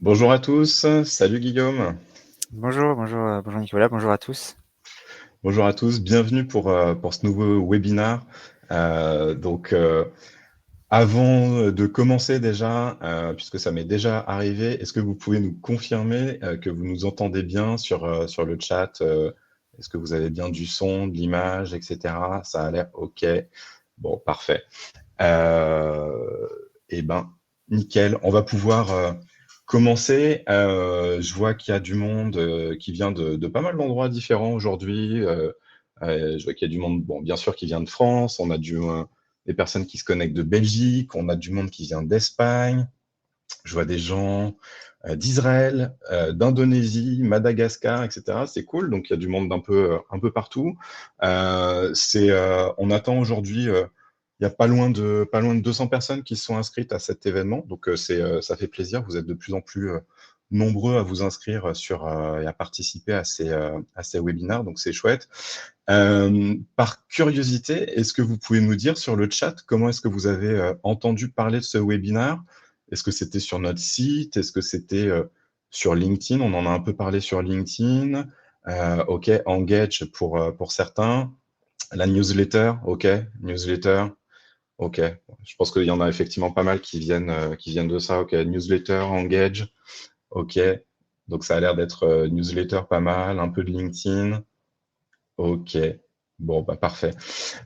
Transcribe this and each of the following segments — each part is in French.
Bonjour à tous, salut Guillaume. Bonjour Nicolas, bonjour à tous. Bonjour à tous, bienvenue pour ce nouveau webinar. Avant de commencer déjà, puisque ça m'est déjà arrivé, est-ce que vous pouvez nous confirmer que vous nous entendez bien sur le chat? Est-ce que vous avez bien du son, de l'image, etc. Ça a l'air OK. Bon, parfait. Euh, eh ben, nickel. On va pouvoir commencer. Je vois qu'il y a du monde qui vient de pas mal d'endroits différents aujourd'hui. Je vois qu'il y a du monde, bon, bien sûr, qui vient de France. On a des personnes qui se connectent de Belgique. On a du monde qui vient d'Espagne. Je vois des gens d'Israël, d'Indonésie, Madagascar, etc. C'est cool. Donc, il y a du monde un peu partout. On attend aujourd'hui, il y a pas loin de 200 personnes qui se sont inscrites à cet événement. Donc, ça fait plaisir. Vous êtes de plus en plus nombreux à vous inscrire et à participer à ces webinaires. Donc, c'est chouette. Par curiosité, est-ce que vous pouvez nous dire sur le chat comment est-ce que vous avez entendu parler de ce webinaire? Est-ce que c'était sur notre site? Est-ce que c'était sur LinkedIn? On en a un peu parlé sur LinkedIn. OK, Engage pour certains. La newsletter, OK, newsletter, OK. Je pense qu'il y en a effectivement pas mal qui viennent de ça. OK, newsletter, Engage, OK. Donc ça a l'air d'être newsletter pas mal, un peu de LinkedIn. OK. Bon, bah parfait.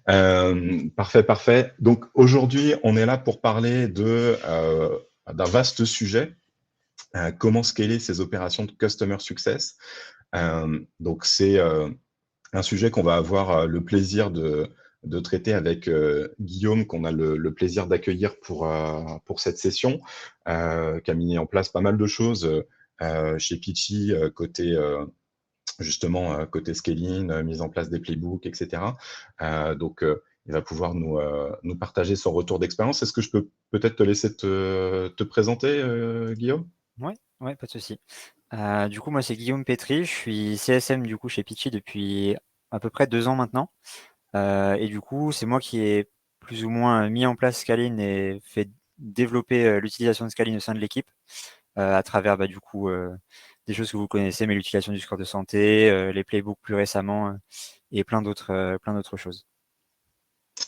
Parfait. Donc aujourd'hui, on est là pour parler d'un vaste sujet, comment scaler ces opérations de customer success. Donc c'est un sujet qu'on va avoir le plaisir de traiter avec Guillaume, qu'on a le plaisir d'accueillir pour cette session, qui a mis en place pas mal de choses chez Pitchy, côté scaling, mise en place des playbooks, etc. Il va pouvoir nous partager son retour d'expérience. Est-ce que je peux peut-être te laisser te présenter, Guillaume? Ouais, ouais, pas de souci. Du coup, moi, c'est Guillaume Pétry, je suis CSM du coup chez Pitchy depuis à peu près 2 ans maintenant. Et du coup, c'est moi qui ai plus ou moins mis en place Scalin et fait développer l'utilisation de Scalin au sein de l'équipe à travers du coup des choses que vous connaissez, mais l'utilisation du score de santé, les playbooks plus récemment et plein d'autres choses.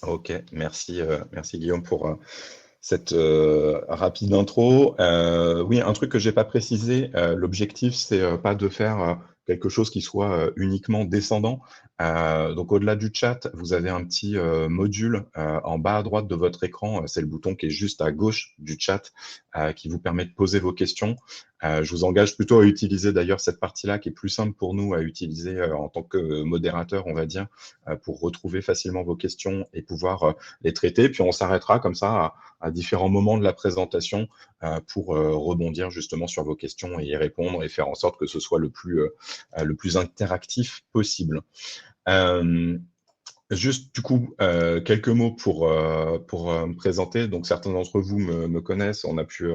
Ok, merci Guillaume pour cette rapide intro. Oui, un truc que j'ai pas précisé, l'objectif c'est pas de faire quelque chose qui soit uniquement descendant. Donc au-delà du chat, vous avez un petit module en bas à droite de votre écran, c'est le bouton qui est juste à gauche du chat qui vous permet de poser vos questions. Je vous engage plutôt à utiliser d'ailleurs cette partie-là qui est plus simple pour nous à utiliser en tant que modérateur, on va dire, pour retrouver facilement vos questions et pouvoir les traiter. Puis on s'arrêtera comme ça à différents moments de la présentation pour rebondir justement sur vos questions et y répondre et faire en sorte que ce soit le plus interactif possible. Euh, Juste du coup, quelques mots pour me présenter. Donc certains d'entre vous me connaissent, on a pu,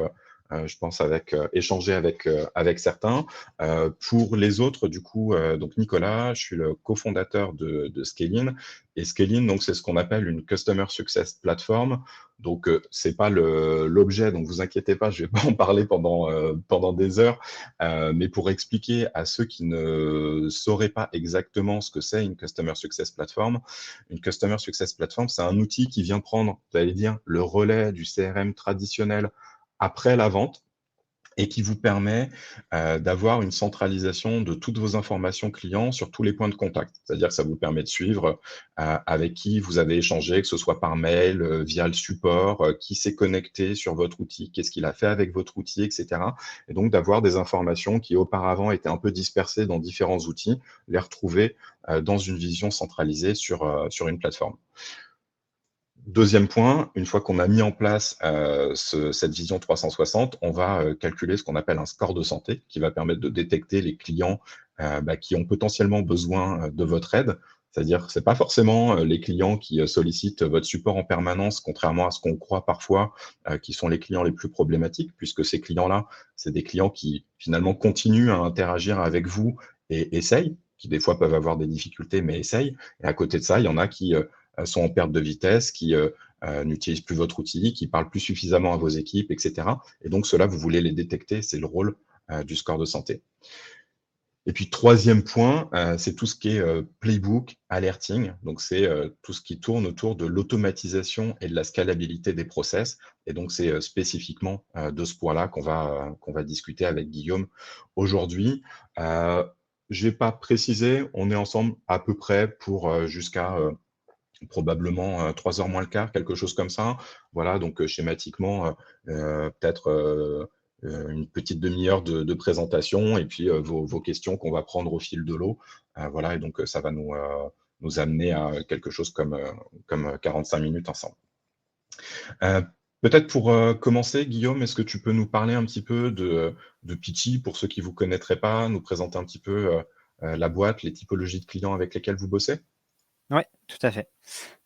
je pense, échanger avec certains. Pour les autres, du coup, donc Nicolas, je suis le cofondateur de Scalin. Et Scalin, donc c'est ce qu'on appelle une Customer Success Platform. Donc c'est pas l'objet, donc vous inquiétez pas, je vais pas en parler pendant des heures. Mais pour expliquer à ceux qui ne sauraient pas exactement ce que c'est une Customer Success Platform, une Customer Success Platform, c'est un outil qui vient prendre, vous allez dire, le relais du CRM traditionnel après la vente et qui vous permet d'avoir une centralisation de toutes vos informations clients sur tous les points de contact. C'est-à-dire que ça vous permet de suivre avec qui vous avez échangé, que ce soit par mail, via le support, qui s'est connecté sur votre outil, qu'est-ce qu'il a fait avec votre outil, etc. Et donc d'avoir des informations qui auparavant étaient un peu dispersées dans différents outils, les retrouver dans une vision centralisée sur une plateforme. Deuxième point, une fois qu'on a mis en place cette vision 360, on va calculer ce qu'on appelle un score de santé qui va permettre de détecter les clients qui ont potentiellement besoin de votre aide. C'est-à-dire que ce n'est pas forcément les clients qui sollicitent votre support en permanence, contrairement à ce qu'on croit parfois, qui sont les clients les plus problématiques, puisque ces clients-là, c'est des clients qui finalement continuent à interagir avec vous et essayent, qui des fois peuvent avoir des difficultés, mais essayent. Et à côté de ça, il y en a qui sont en perte de vitesse, qui n'utilisent plus votre outil, qui parlent plus suffisamment à vos équipes, etc. Et donc, cela, vous voulez les détecter, c'est le rôle du score de santé. Et puis, troisième point, c'est tout ce qui est playbook, alerting. Donc, c'est tout ce qui tourne autour de l'automatisation et de la scalabilité des process. Et donc, c'est spécifiquement de ce point-là qu'on va discuter avec Guillaume aujourd'hui. Je vais pas préciser, on est ensemble à peu près pour jusqu'à probablement 3 heures moins le quart, quelque chose comme ça. Voilà, donc schématiquement, peut-être une petite demi-heure de présentation et puis vos questions qu'on va prendre au fil de l'eau. Voilà, et donc ça va nous amener à quelque chose comme 45 minutes ensemble. Euh, Peut-être pour commencer, Guillaume, est-ce que tu peux nous parler un petit peu de Pitchy pour ceux qui ne vous connaîtraient pas, nous présenter un petit peu la boîte, les typologies de clients avec lesquels vous bossez? Oui, tout à fait.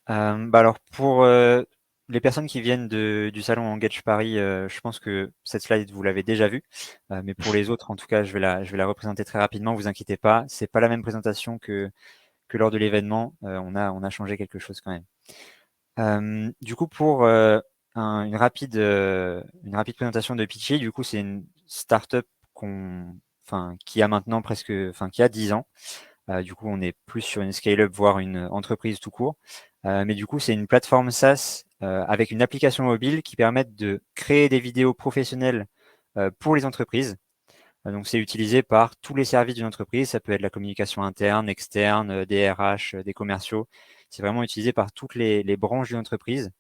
Alors pour les personnes qui viennent du salon Engage Paris, je pense que cette slide, vous l'avez déjà vue. Mais pour les autres, en tout cas, je vais la représenter très rapidement. Vous inquiétez pas, c'est pas la même présentation que lors de l'événement. On a changé quelque chose quand même. Du coup, pour une rapide présentation de Pitchy, du coup, c'est une startup qui a maintenant qui a 10 ans. Du coup, on est plus sur une scale-up, voire une entreprise tout court. Mais du coup, c'est une plateforme SaaS avec une application mobile qui permet de créer des vidéos professionnelles pour les entreprises. Donc, c'est utilisé par tous les services d'une entreprise. Ça peut être la communication interne, externe, des RH, des commerciaux. C'est vraiment utilisé par toutes les branches d'une entreprise.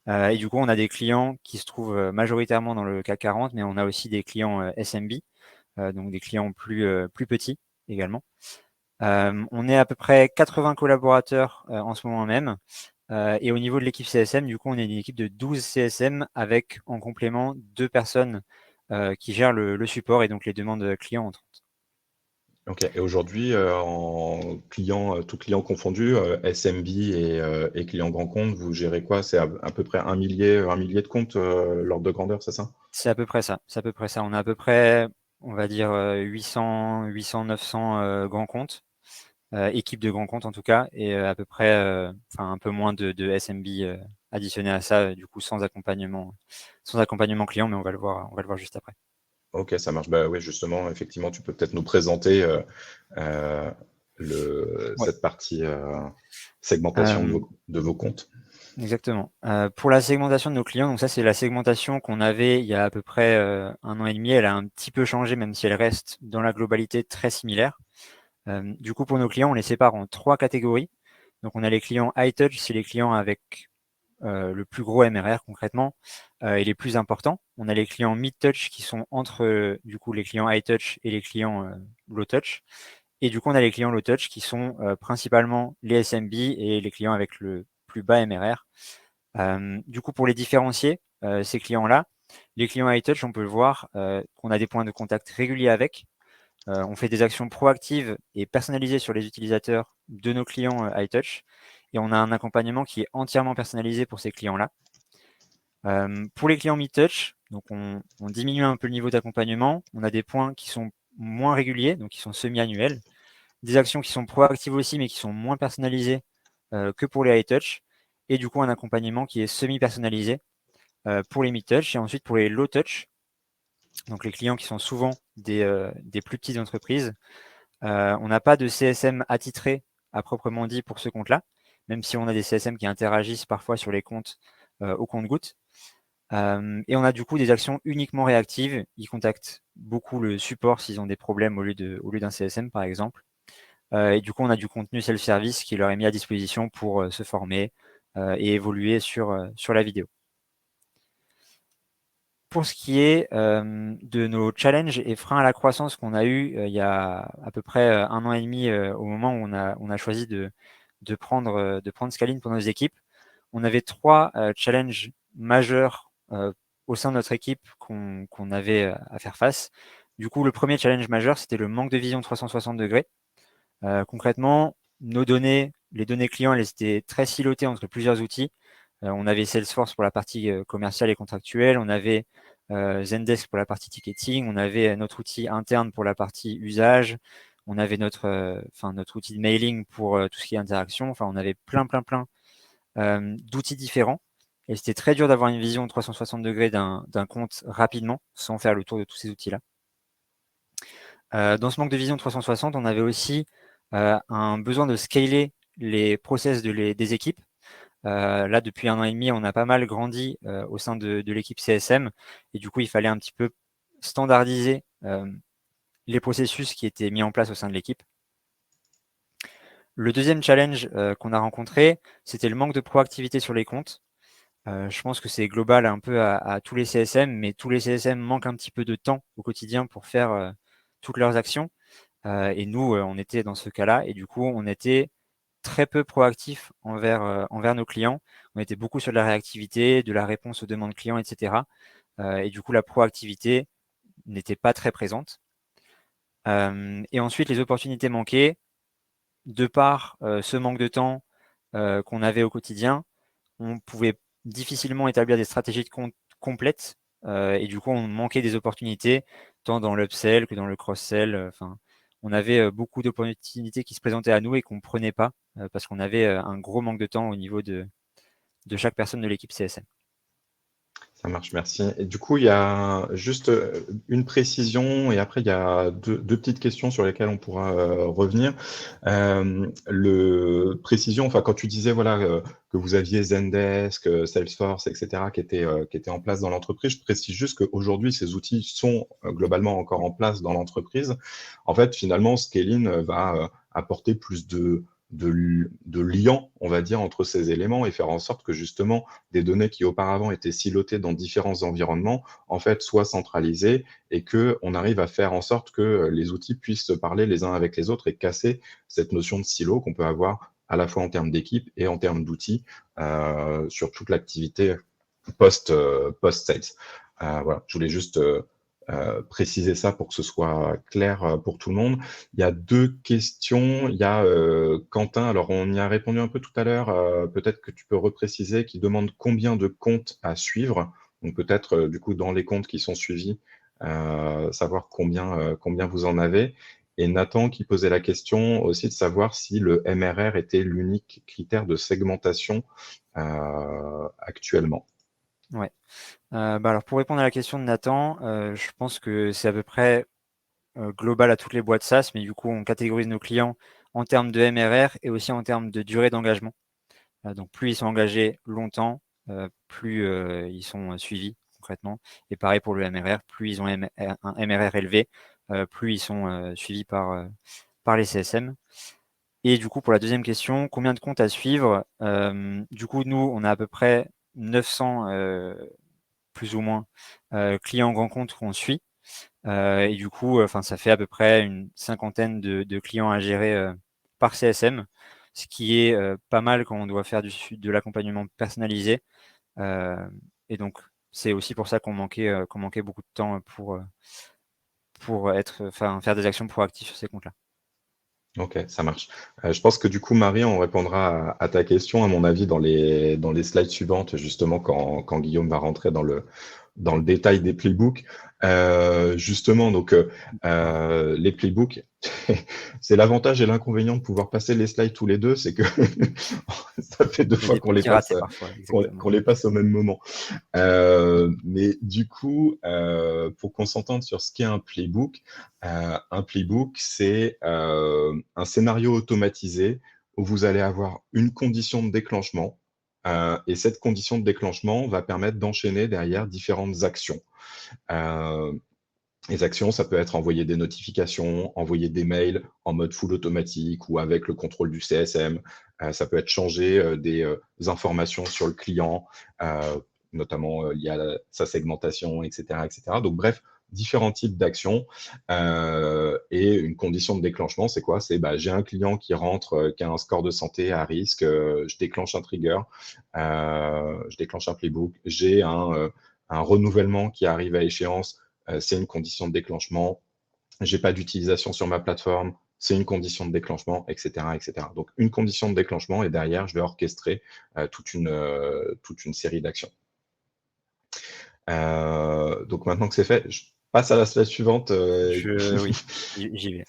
Et du coup, on a des clients qui se trouvent majoritairement dans le CAC 40, mais on a aussi des clients SMB, donc des clients plus petits également. On est à peu près 80 collaborateurs en ce moment même. Et au niveau de l'équipe CSM, du coup, on est une équipe de 12 CSM avec en complément 2 personnes qui gèrent le support et donc les demandes clients entrantes. Ok. Et aujourd'hui, en client, tout client confondu, SMB et client grand compte, vous gérez quoi? C'est à peu près un millier de comptes, l'ordre de grandeur, c'est ça? C'est à peu près ça. C'est à peu près ça. On a à peu près, on va dire, 800, 900 grands comptes, équipe de grands comptes en tout cas, et à peu près, un peu moins de SMB additionné à ça, du coup sans accompagnement client, mais on va le voir juste après. Ok, ça marche. Bah oui, justement, effectivement, tu peux peut-être nous présenter euh, Ouais. cette partie segmentation Euh, de vos comptes. Exactement. Pour la segmentation de nos clients, donc ça c'est la segmentation qu'on avait il y a à peu près 1 an et demi. Elle a un petit peu changé, même si elle reste dans la globalité très similaire. Du coup, pour nos clients, on les sépare en 3 catégories. Donc on a les clients high touch, c'est les clients avec le plus gros MRR concrètement et les plus importants. On a les clients mid touch qui sont entre du coup les clients high touch et les clients low touch. Et du coup, on a les clients low touch qui sont principalement les SMB et les clients avec le plus bas MRR. Du coup, pour les différencier, ces clients-là, les clients high touch, on peut le voir qu'on a des points de contact réguliers avec. On fait des actions proactives et personnalisées sur les utilisateurs de nos clients high touch. Et on a un accompagnement qui est entièrement personnalisé pour ces clients-là. Pour les clients mid-touch, donc on diminue un peu le niveau d'accompagnement. On a des points qui sont moins réguliers, donc qui sont semi-annuels. Des actions qui sont proactives aussi, mais qui sont moins personnalisées que pour les high touch. Et du coup, un accompagnement qui est semi-personnalisé pour les mid-touch. Et ensuite, pour les low touch, donc les clients qui sont souvent des plus petites entreprises, on n'a pas de CSM attitré à proprement dit pour ce compte-là, même si on a des CSM qui interagissent parfois sur les comptes au compte-gouttes. Et on a du coup des actions uniquement réactives. Ils contactent beaucoup le support s'ils ont des problèmes au lieu d'un CSM, par exemple. Et du coup, on a du contenu self-service qui leur est mis à disposition pour se former et évoluer sur la vidéo. Pour ce qui est de nos challenges et freins à la croissance qu'on a eu il y a à peu près 1 an et demi au moment où on a choisi de prendre Scaling pour nos équipes, on avait 3 challenges majeurs au sein de notre équipe qu'on avait à faire face. Du coup, le premier challenge majeur, c'était le manque de vision 360 degrés. Concrètement, nos données, les données clients, elles étaient très silotées entre plusieurs outils. On avait Salesforce pour la partie commerciale et contractuelle, on avait Zendesk pour la partie ticketing, on avait notre outil interne pour la partie usage, on avait notre outil de mailing pour tout ce qui est interaction. Enfin, on avait plein d'outils différents. Et c'était très dur d'avoir une vision 360 degrés d'un compte rapidement, sans faire le tour de tous ces outils-là. Dans ce manque de vision 360, on avait aussi un besoin de scaler les process des équipes. Là, depuis 1 an et demi, on a pas mal grandi au sein de l'équipe CSM. Et du coup, il fallait un petit peu standardiser les processus qui étaient mis en place au sein de l'équipe. Le deuxième challenge qu'on a rencontré, c'était le manque de proactivité sur les comptes. Je pense que c'est global un peu à tous les CSM, mais tous les CSM manquent un petit peu de temps au quotidien pour faire toutes leurs actions. Et nous, on était dans ce cas-là. Et du coup, on était très peu proactifs envers nos clients. On était beaucoup sur de la réactivité, de la réponse aux demandes clients, etc. Et du coup, la proactivité n'était pas très présente. Et ensuite, les opportunités manquées, de par ce manque de temps qu'on avait au quotidien, on pouvait difficilement établir des stratégies de compte complètes. Et du coup, on manquait des opportunités, tant dans l'upsell que dans le cross-sell. Enfin, on avait beaucoup d'opportunités qui se présentaient à nous et qu'on ne prenait pas parce qu'on avait un gros manque de temps au niveau de chaque personne de l'équipe CSM. Ça marche, merci. Et du coup, il y a juste une précision et après, il y a deux petites questions sur lesquelles on pourra revenir. Précision, enfin, quand tu disais voilà, que vous aviez Zendesk, Salesforce, etc., qui étaient en place dans l'entreprise, je précise juste qu'aujourd'hui, ces outils sont globalement encore en place dans l'entreprise. En fait, finalement, Scaling va apporter plus de liens, on va dire, entre ces éléments et faire en sorte que justement des données qui auparavant étaient silotées dans différents environnements, en fait, soient centralisées et qu'on arrive à faire en sorte que les outils puissent se parler les uns avec les autres et casser cette notion de silo qu'on peut avoir à la fois en termes d'équipe et en termes d'outils sur toute l'activité post-sales. Voilà, je voulais juste préciser ça pour que ce soit clair pour tout le monde. Il y a deux questions. Il y a Quentin, alors on y a répondu un peu tout à l'heure, peut-être que tu peux repréciser, qui demande combien de comptes à suivre. Donc peut-être du coup dans les comptes qui sont suivis, savoir combien vous en avez. Et Nathan qui posait la question aussi de savoir si le MRR était l'unique critère de segmentation actuellement. Ouais. Alors pour répondre à la question de Nathan, je pense que c'est à peu près global à toutes les boîtes SaaS, mais du coup, on catégorise nos clients en termes de MRR et aussi en termes de durée d'engagement. Donc plus ils sont engagés longtemps, plus ils sont suivis concrètement. Et pareil pour le MRR, plus ils ont un MRR élevé, plus ils sont suivis par les CSM. Et du coup, pour la deuxième question, combien de comptes à suivre? Du coup, nous, on a à peu près 900 plus ou moins clients grands comptes qu'on suit. Et du coup, ça fait à peu près une cinquantaine de clients à gérer par CSM, ce qui est pas mal quand on doit faire de l'accompagnement personnalisé. Et donc, c'est aussi pour ça qu'on manquait beaucoup de temps pour faire des actions proactives sur ces comptes-là. Ok, ça marche. Je pense que du coup, Marie, on répondra à ta question, à mon avis, dans les slides suivantes, justement, quand Guillaume va rentrer dans le détail des playbooks. Justement, donc, les playbooks, c'est l'avantage et l'inconvénient de pouvoir passer les slides tous les deux, c'est que ça fait deux Il y a fois des petits ratés parfois, exactement. qu'on les passe au même moment. Mais du coup, pour qu'on s'entende sur ce qu'est un playbook, c'est un scénario automatisé où vous allez avoir une condition de déclenchement. Et cette condition de déclenchement va permettre d'enchaîner derrière différentes actions. Euh, les actions, ça peut être envoyer des notifications, envoyer des mails en mode full automatique ou avec le contrôle du CSM. Ça peut être changer des informations sur le client, notamment liées à sa segmentation, etc., etc. Donc, bref, différents types d'actions. Et une condition de déclenchement, c'est quoi? C'est j'ai un client qui rentre, qui a un score de santé à risque, je déclenche un trigger, je déclenche un playbook, j'ai un renouvellement qui arrive à échéance, c'est une condition de déclenchement. J'ai pas d'utilisation sur ma plateforme, c'est une condition de déclenchement, etc., etc. Donc une condition de déclenchement et derrière, je vais orchestrer toute une série d'actions. Donc maintenant que c'est fait, je passe à la slide suivante. Oui, j'y vais.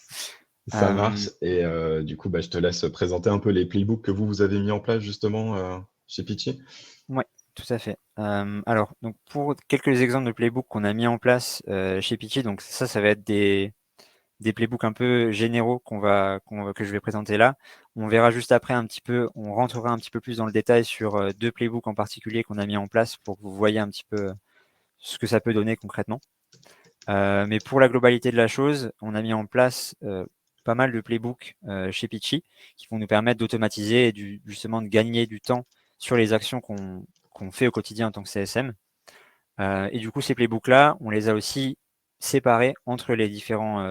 Ça marche. Et du coup, je te laisse présenter un peu les playbooks que vous avez mis en place justement. chez Pitchy? Oui, tout à fait. Alors, donc pour quelques exemples de playbooks qu'on a mis en place chez Pitchy, donc ça va être des playbooks un peu généraux que je vais présenter là. On verra juste après un petit peu, on rentrera un petit peu plus dans le détail sur 2 playbooks en particulier qu'on a mis en place pour que vous voyez un petit peu ce que ça peut donner concrètement. Mais pour la globalité de la chose, on a mis en place pas mal de playbooks chez Pitchy qui vont nous permettre d'automatiser et justement de gagner du temps sur les actions qu'on fait au quotidien en tant que CSM. Et du coup, ces playbooks-là, on les a aussi séparés entre les différents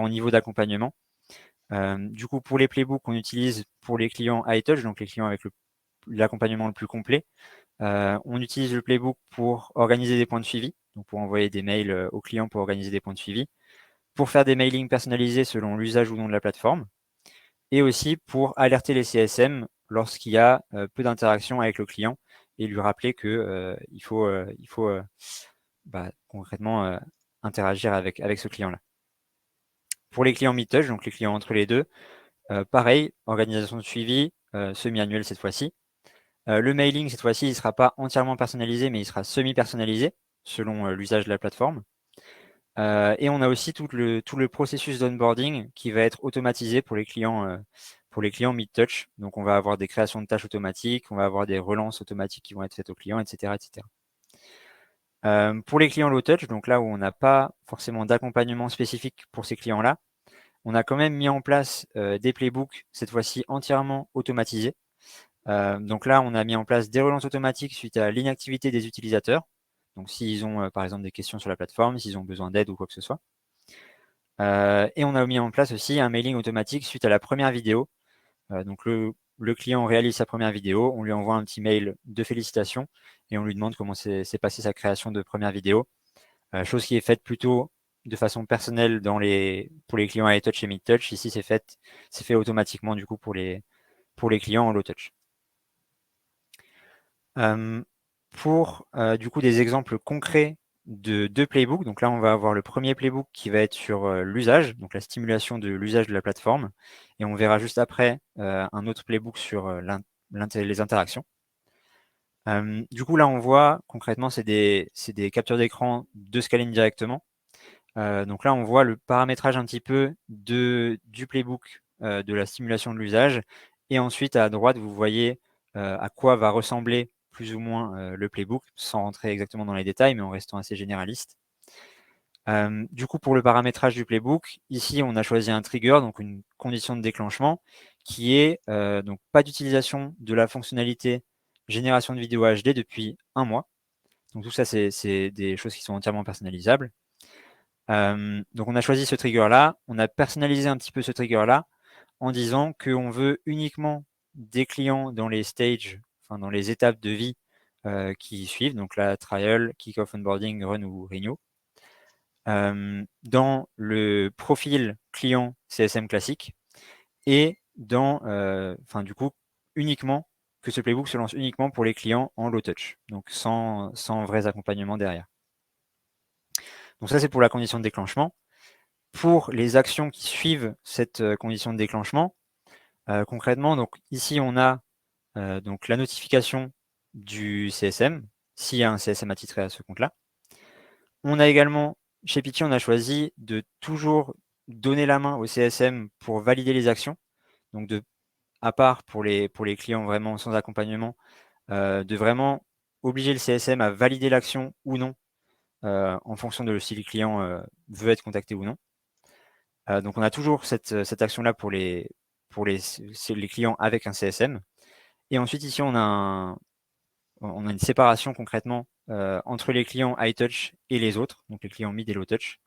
niveaux d'accompagnement. Du coup, pour les playbooks qu'on utilise pour les clients high touch, donc les clients avec l'accompagnement le plus complet, on utilise le playbook pour organiser des points de suivi, donc pour envoyer des mails aux clients pour organiser des points de suivi, pour faire des mailings personnalisés selon l'usage ou non de la plateforme, et aussi pour alerter les CSM lorsqu'il y a peu d'interaction avec le client et lui rappeler que il faut concrètement interagir avec ce client-là. Pour les clients mid-touch, donc les clients entre les deux, pareil, organisation de suivi semi-annuel cette fois-ci. Le mailing, cette fois-ci, il ne sera pas entièrement personnalisé, mais il sera semi-personnalisé selon l'usage de la plateforme. Et on a aussi tout le processus d'onboarding qui va être automatisé pour les clients mid-touch. Donc, on va avoir des créations de tâches automatiques, on va avoir des relances automatiques qui vont être faites aux clients, etc. etc. Pour les clients low-touch, donc là où on n'a pas forcément d'accompagnement spécifique pour ces clients-là, on a quand même mis en place des playbooks, cette fois-ci entièrement automatisés. Donc là, on a mis en place des relances automatiques suite à l'inactivité des utilisateurs. Donc s'ils ont par exemple des questions sur la plateforme, s'ils ont besoin d'aide ou quoi que ce soit. Et on a mis en place aussi un mailing automatique suite à la première vidéo. Donc le client réalise sa première vidéo, on lui envoie un petit mail de félicitations et on lui demande comment s'est passée sa création de première vidéo. Chose qui est faite plutôt de façon personnelle pour les clients high touch et mid touch. Ici, c'est fait automatiquement du coup pour les clients en low touch. Pour du coup des exemples concrets de 2 playbooks, donc là on va avoir le premier playbook qui va être sur l'usage, donc la stimulation de l'usage de la plateforme, et on verra juste après un autre playbook sur les interactions. Du coup là on voit concrètement c'est des captures d'écran de Scaling directement. Donc là on voit le paramétrage un petit peu du playbook de la stimulation de l'usage, et ensuite à droite vous voyez à quoi va ressembler plus ou moins le playbook, sans rentrer exactement dans les détails, mais en restant assez généraliste. Du coup, pour le paramétrage du playbook, ici, on a choisi un trigger, donc une condition de déclenchement, qui est donc pas d'utilisation de la fonctionnalité génération de vidéos HD depuis 1 mois. Donc tout ça, c'est des choses qui sont entièrement personnalisables. Donc on a choisi ce trigger-là, on a personnalisé un petit peu ce trigger-là en disant qu'on veut uniquement des clients dans les stages, enfin dans les étapes de vie qui suivent, donc la trial, kick-off, onboarding, run ou renew. Dans le profil client CSM classique et du coup, uniquement que ce playbook se lance uniquement pour les clients en low touch, donc sans vrais accompagnements derrière. Donc ça, c'est pour la condition de déclenchement. Pour les actions qui suivent cette condition de déclenchement, concrètement, donc ici, on a donc la notification du CSM, s'il y a un CSM attitré à ce compte-là. On a également, chez Pitchy, on a choisi de toujours donner la main au CSM pour valider les actions. Donc, à part pour les clients vraiment sans accompagnement, de vraiment obliger le CSM à valider l'action ou non, en fonction de si le client veut être contacté ou non. Donc, on a toujours cette action-là pour les clients avec un CSM. Et ensuite, ici, on a une séparation concrètement entre les clients high touch et les autres, donc les clients mid et low touch,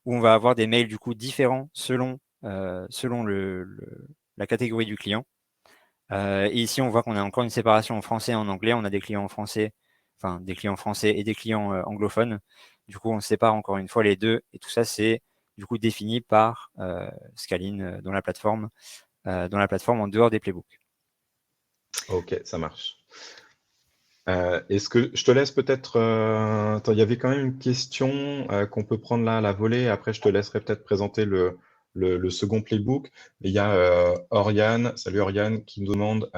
où on va avoir des mails du coup différents selon la catégorie du client. Et ici, on voit qu'on a encore une séparation en français et en anglais. On a des clients français, enfin des clients français et des clients anglophones. Du coup, on sépare encore une fois les deux, et tout ça, c'est du coup défini par Scaling dans la plateforme en dehors des playbooks. Ok, ça marche. Est-ce que je te laisse peut-être... attends, il y avait quand même une question qu'on peut prendre là à la volée. Après, je te laisserai peut-être présenter le second playbook. Et il y a Oriane, salut Oriane, qui nous demande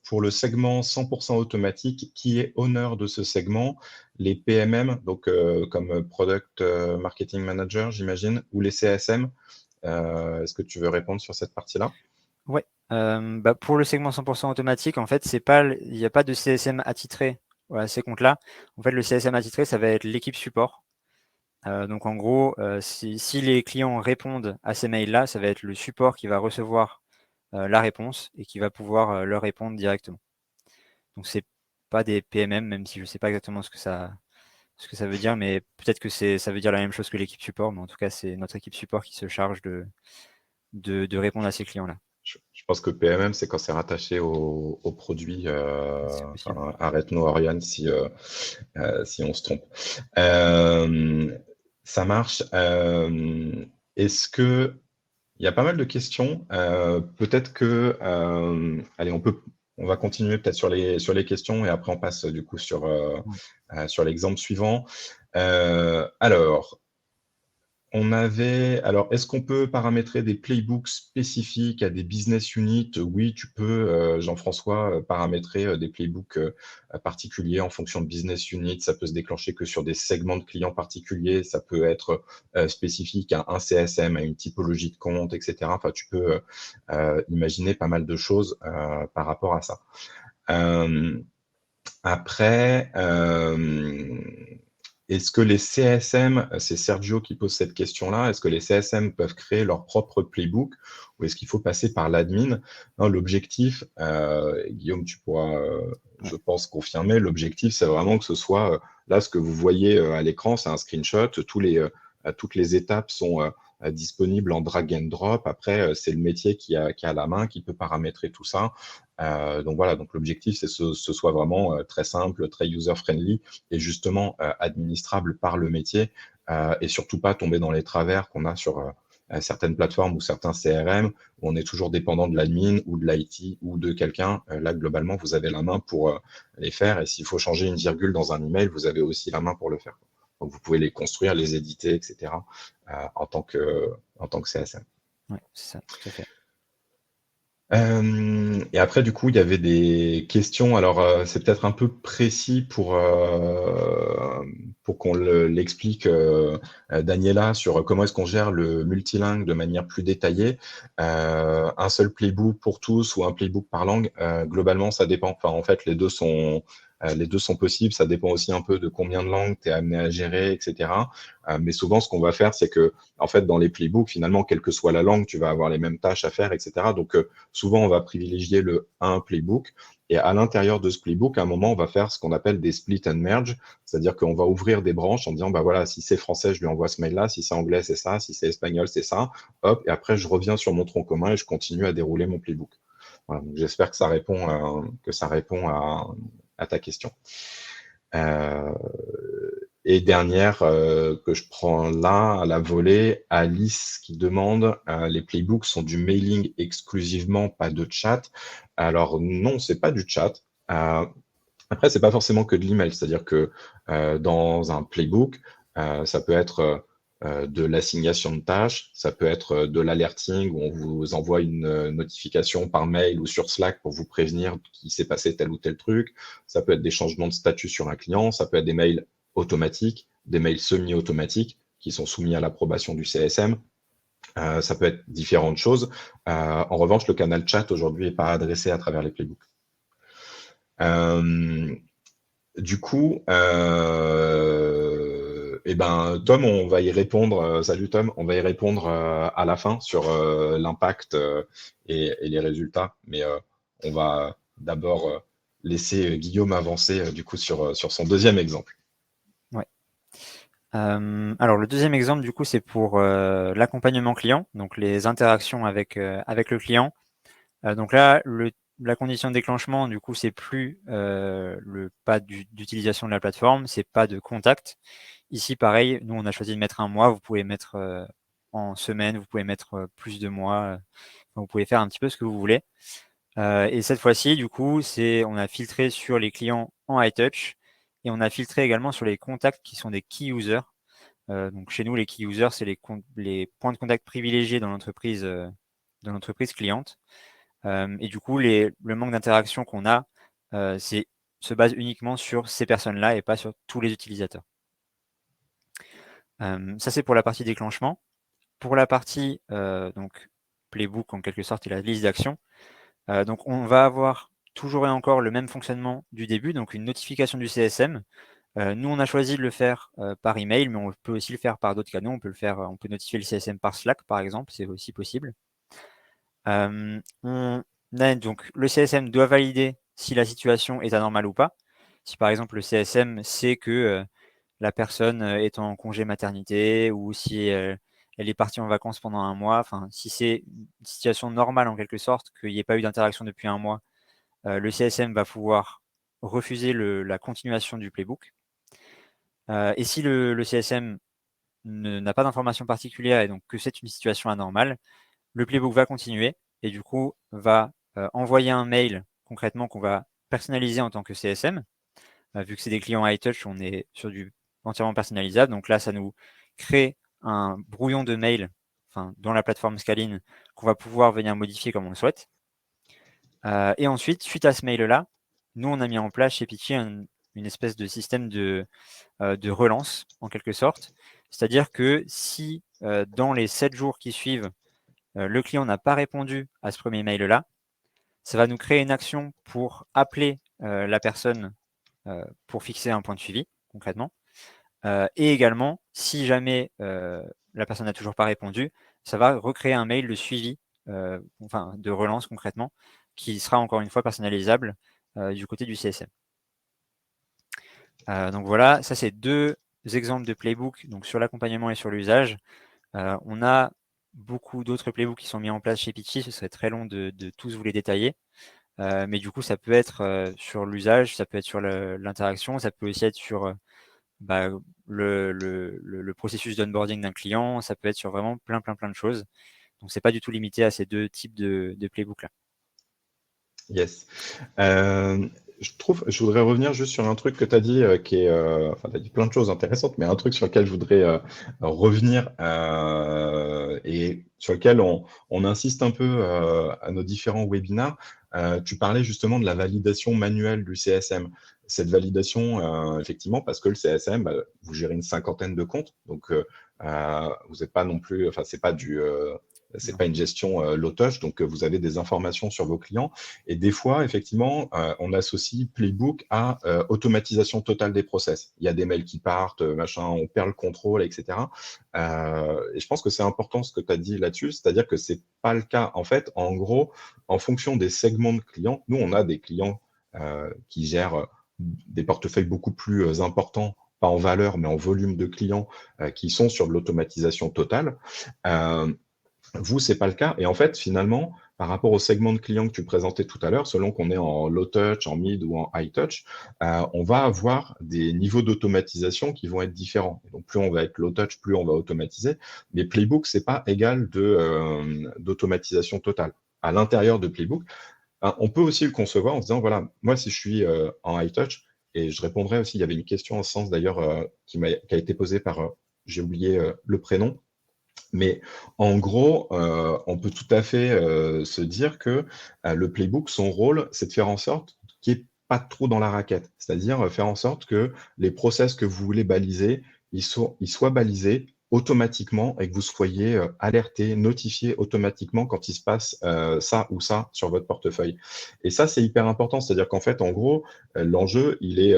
pour le segment 100% automatique, qui est honneur de ce segment, les PMM, donc comme Product Marketing Manager, j'imagine, ou les CSM. Est-ce que tu veux répondre sur cette partie-là? Ouais. Pour le segment 100% automatique, en fait, il n'y a pas de CSM attitré à ces comptes-là. En fait, le CSM attitré, ça va être l'équipe support. Donc en gros, si les clients répondent à ces mails-là, ça va être le support qui va recevoir la réponse et qui va pouvoir leur répondre directement. Donc c'est pas des PMM, même si je ne sais pas exactement ce que ça veut dire, mais peut-être que ça veut dire la même chose que l'équipe support, mais en tout cas, c'est notre équipe support qui se charge de répondre à ces clients-là. Je pense que PMM, c'est quand c'est rattaché au produit. C'est possible. Enfin, arrête-nous, Oriane, si on se trompe. Ça marche. Est-ce que il y a pas mal de questions. Peut-être que, allez, on va continuer peut-être sur les questions et après on passe du coup Ouais. sur l'exemple suivant. Alors, alors, est-ce qu'on peut paramétrer des playbooks spécifiques à des business units? Oui, tu peux, Jean-François, paramétrer des playbooks particuliers en fonction de business unit. Ça peut se déclencher que sur des segments de clients particuliers. Ça peut être spécifique à un CSM, à une typologie de compte, etc. Enfin, tu peux imaginer pas mal de choses par rapport à ça. Après, est-ce que les CSM, c'est Sergio qui pose cette question-là, est-ce que les CSM peuvent créer leur propre playbook ou est-ce qu'il faut passer par l'admin? Non, l'objectif, Guillaume, tu pourras, je Ouais. pense, confirmer, l'objectif, c'est vraiment que ce soit, là, ce que vous voyez à l'écran, c'est un screenshot, toutes les étapes sont disponibles en drag and drop. Après, c'est le métier qui a la main, qui peut paramétrer tout ça. Donc voilà, donc l'objectif, c'est que ce soit vraiment très simple, très user-friendly et justement administrable par le métier et surtout pas tomber dans les travers qu'on a sur certaines plateformes ou certains CRM où on est toujours dépendant de l'admin ou de l'IT ou de quelqu'un. Là, globalement, vous avez la main pour les faire et s'il faut changer une virgule dans un email, vous avez aussi la main pour le faire. Donc vous pouvez les construire, les éditer, etc. En tant que CSM. Ouais, c'est ça, tout à fait. Et après, du coup, il y avait des questions. Alors, c'est peut-être un peu précis pour qu'on l'explique, Daniela, sur comment est-ce qu'on gère le multilingue de manière plus détaillée. Un seul playbook pour tous ou un playbook par langue, globalement, ça dépend. Enfin, en fait, les deux sont possibles. Ça dépend aussi un peu de combien de langues tu es amené à gérer, etc. Mais souvent, ce qu'on va faire, c'est que, en fait, dans les playbooks, finalement, quelle que soit la langue, tu vas avoir les mêmes tâches à faire, etc. Donc, souvent, on va privilégier le un playbook. Et à l'intérieur de ce playbook, à un moment, on va faire ce qu'on appelle des split and merge. C'est-à-dire qu'on va ouvrir des branches en disant, bah voilà, si c'est français, je lui envoie ce mail-là. Si c'est anglais, c'est ça. Si c'est espagnol, c'est ça. Hop. Et après, je reviens sur mon tronc commun et je continue à dérouler mon playbook. Voilà, donc j'espère que ça répond à ta question. Et dernière que je prends là, à la volée, Alice qui demande les playbooks sont du mailing exclusivement, pas de chat. Alors non, c'est pas du chat. Après, c'est pas forcément que de l'email, c'est-à-dire que dans un playbook, ça peut être de l'assignation de tâches, ça peut être de l'alerting où on vous envoie une notification par mail ou sur Slack pour vous prévenir qu'il s'est passé tel ou tel truc. Ça peut être des changements de statut sur un client, ça peut être des mails automatiques, des mails semi-automatiques qui sont soumis à l'approbation du CSM. Ça peut être différentes choses. En revanche, le canal chat aujourd'hui n'est pas adressé à travers les playbooks. Du coup, eh ben, Tom, on va y répondre. Salut Tom, on va y répondre à la fin sur l'impact et les résultats. Mais on va d'abord laisser Guillaume avancer du coup sur son deuxième exemple. Ouais. Alors le deuxième exemple, du coup, c'est pour l'accompagnement client, donc les interactions avec le client. Donc là, la condition de déclenchement, du coup, c'est plus pas d'utilisation de la plateforme, c'est pas de contact. Ici, pareil, nous, on a choisi de mettre un mois. Vous pouvez mettre en semaine, vous pouvez mettre plus de mois. Vous pouvez faire un petit peu ce que vous voulez. Et cette fois-ci, du coup, on a filtré sur les clients en high touch et on a filtré également sur les contacts qui sont des key users. Donc chez nous, les key users, c'est les points de contact privilégiés dans l'entreprise cliente. Et du coup, le manque d'interaction qu'on a, se base uniquement sur ces personnes-là et pas sur tous les utilisateurs. Ça, c'est pour la partie déclenchement. Pour la partie donc playbook, en quelque sorte, et la liste d'actions, donc on va avoir toujours et encore le même fonctionnement du début, donc une notification du CSM. Nous, on a choisi de le faire par email, mais on peut aussi le faire par d'autres canaux. On peut notifier le CSM par Slack, par exemple, c'est aussi possible. Donc, le CSM doit valider si la situation est anormale ou pas. Si par exemple le CSM sait que la personne est en congé maternité ou si elle est partie en vacances pendant un mois, enfin, si c'est une situation normale en quelque sorte, qu'il n'y ait pas eu d'interaction depuis un mois, le CSM va pouvoir refuser la continuation du playbook. Et si le CSM n'a pas d'informations particulières et donc que c'est une situation anormale, le playbook va continuer et du coup va envoyer un mail concrètement qu'on va personnaliser en tant que CSM. Vu que c'est des clients high touch, on est sur du entièrement personnalisable. Donc là, ça nous crée un brouillon de mail dans la plateforme Scalin qu'on va pouvoir venir modifier comme on le souhaite. Et ensuite, suite à ce mail-là, nous, on a mis en place chez Pitchy une espèce de système de relance, en quelque sorte. C'est-à-dire que si dans les 7 jours qui suivent, le client n'a pas répondu à ce premier mail-là, ça va nous créer une action pour appeler la personne pour fixer un point de suivi, concrètement. Et également, si jamais la personne n'a toujours pas répondu, ça va recréer un mail de suivi, de relance concrètement, qui sera encore une fois personnalisable du côté du CSM. Donc voilà, ça c'est 2 exemples de playbook donc sur l'accompagnement et sur l'usage. On a beaucoup d'autres playbooks qui sont mis en place chez Pitchy, ce serait très long de tous vous les détailler. Mais du coup, ça peut être sur l'usage, ça peut être sur l'interaction, ça peut aussi être sur le processus d'onboarding d'un client, ça peut être sur vraiment plein de choses. Donc, c'est pas du tout limité à ces 2 types de playbooks-là. Yes. Je voudrais revenir juste sur un truc que tu as dit, qui est, enfin, tu as dit plein de choses intéressantes, mais un truc sur lequel je voudrais revenir et sur lequel on insiste un peu à nos différents webinars. Tu parlais justement de la validation manuelle du CSM. Cette validation, effectivement, parce que le CSM, vous gérez une 50aine de comptes, donc vous n'êtes pas non plus, enfin, c'est pas c'est pas une gestion low touch, donc vous avez des informations sur vos clients. Et des fois, effectivement, on associe Playbook à automatisation totale des process. Il y a des mails qui partent, machin, on perd le contrôle, etc. Et je pense que c'est important ce que tu as dit là-dessus, c'est-à-dire que c'est pas le cas. En fait, en gros, en fonction des segments de clients, nous, on a des clients qui gèrent des portefeuilles beaucoup plus importants, pas en valeur, mais en volume de clients qui sont sur de l'automatisation totale. Vous, c'est pas le cas. Et en fait, finalement, par rapport au segment de clients que tu présentais tout à l'heure, selon qu'on est en low touch, en mid ou en high touch, on va avoir des niveaux d'automatisation qui vont être différents. Donc, plus on va être low touch, plus on va automatiser. Mais Playbook, c'est pas égal d'automatisation totale. À l'intérieur de Playbook, on peut aussi le concevoir en se disant, voilà, moi, si je suis en high touch, et je répondrai aussi, il y avait une question en ce sens d'ailleurs qui a été posée par, j'ai oublié le prénom, mais en gros, on peut tout à fait se dire que le playbook, son rôle, c'est de faire en sorte qu'il n'y ait pas trop dans la raquette. C'est-à-dire faire en sorte que les process que vous voulez baliser, ils soient balisés automatiquement et que vous soyez alerté, notifié automatiquement quand il se passe ça ou ça sur votre portefeuille. Et ça, c'est hyper important. C'est-à-dire qu'en fait, en gros, l'enjeu, il est